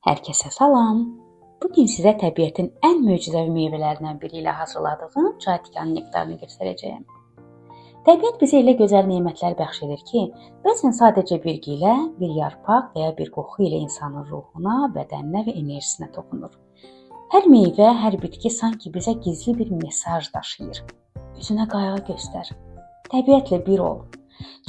Hər kəsə salam. Bugün sizə təbiətin ən möcüzəvi meyvələrindən biri ilə hazırladığım çay tikanı nektarını göstərəcəyəm. Təbiət bizə elə gözəl nemətlər bəxş edir ki, bəzən sadəcə bir gilə, bir yarpaq və ya bir qoxu ilə insanın ruhuna, bədəninə və enerjisinə toxunur. Hər meyvə, hər bitki sanki bizə gizli bir mesaj daşıyır. Üzünə qayğı göstər. Təbiətlə bir ol.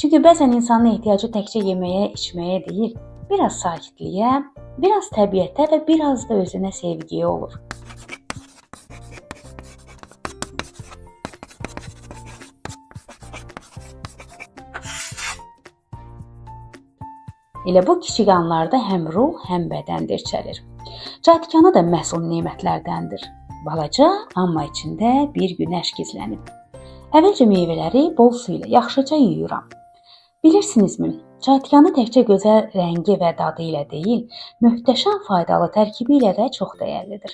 Çünki bəzən insanın ehtiyacı təkcə yeməyə, içməyə deyil, biraz sakitliyə, biraz təbiətə və biraz da özünə sevgiyə olur. Elə bu kiçik anlarda həm ruh, həm bədən dirçəlir. Çay tikanı da məhz o nemətlərdəndir. Balaca, amma içində bir günəş gizlənib. Əvvəlcə meyvələri bol su ilə yaxşıca yuyuram. Bilirsinizmi? Çay tikanı təkcə gözəl rəngi və dadı ilə deyil, möhtəşəm faydalı tərkibi ilə də çox dəyərlidir.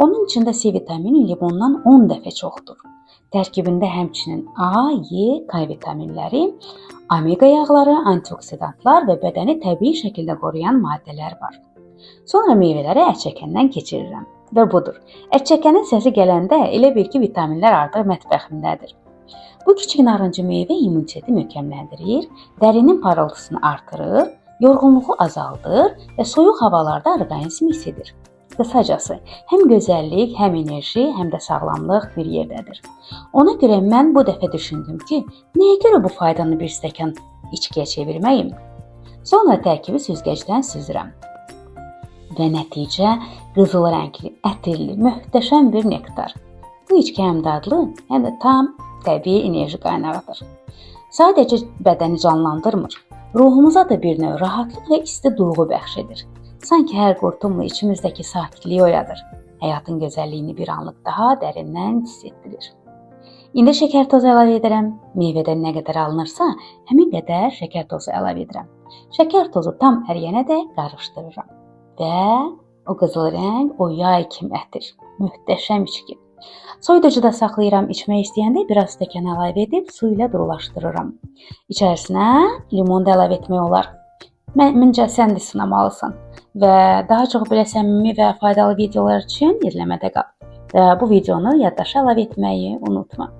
Onun içində C vitamini limondan 10 dəfə çoxdur. Tərkibində həmçinin A, E, K vitaminləri, omega yağları, antioksidantlar və bədəni təbii şəkildə qoruyan maddələr var. Sonra meyvələri ətçəkəndən keçirirəm. Və budur. Ətçəkənin səsi gələndə elə bil ki, vitaminlər artıq mətbəximdədir. Bu kiçik narıncı meyvə immuniteti möhkəmləndirir, dərinin parıltısını artırır, yorğunluğu azaldır və soyuq havalarda orqanizmi isidir. Qısacası, həm gözəllik, həm enerji, həm də sağlamlıq bir yerdədir. Ona görə mən bu dəfə düşündüm ki, nəyə görə bu faydanı bir stəkan içkiyə çevirməyim? Sonra tərkibi süzgəcdən süzürəm. Və nəticə qızıl rəngli, ətirli, möhtəşəm bir nektar. Bu içki həm dadlı, həm də tam təbii enerji qaynağıdır. Sadəcə bədəni canlandırmır, ruhumuza da bir növ rahatlıq və isti duyğu bəxş edir. Sanki hər qurtumla içimizdəki sakitliyi oyadır. Həyatın gözəlliyini bir anlıq daha dərindən hiss etdirir. İndi şəkər tozu əlavə edirəm. Meyvədən nə qədər alınırsa, həmin qədər şəkər tozu əlavə edirəm. Şəkər tozu tam əriyənədək qarışdırıram. Və o qızıl rəng, o yay kimi ətir. Möhtəşəm içki. Soyuducuda saxlayıram, içmək istəyəndə biraz stəkan əlavə edib su ilə durulaşdırıram. İçərisinə limon da əlavə etmək olar. Məncə sən də sınamalısan. Və daha çox belə səmimi və faydalı videolar üçün izləmədə qal. Və bu videonu yaddaşa əlavə etməyi unutma.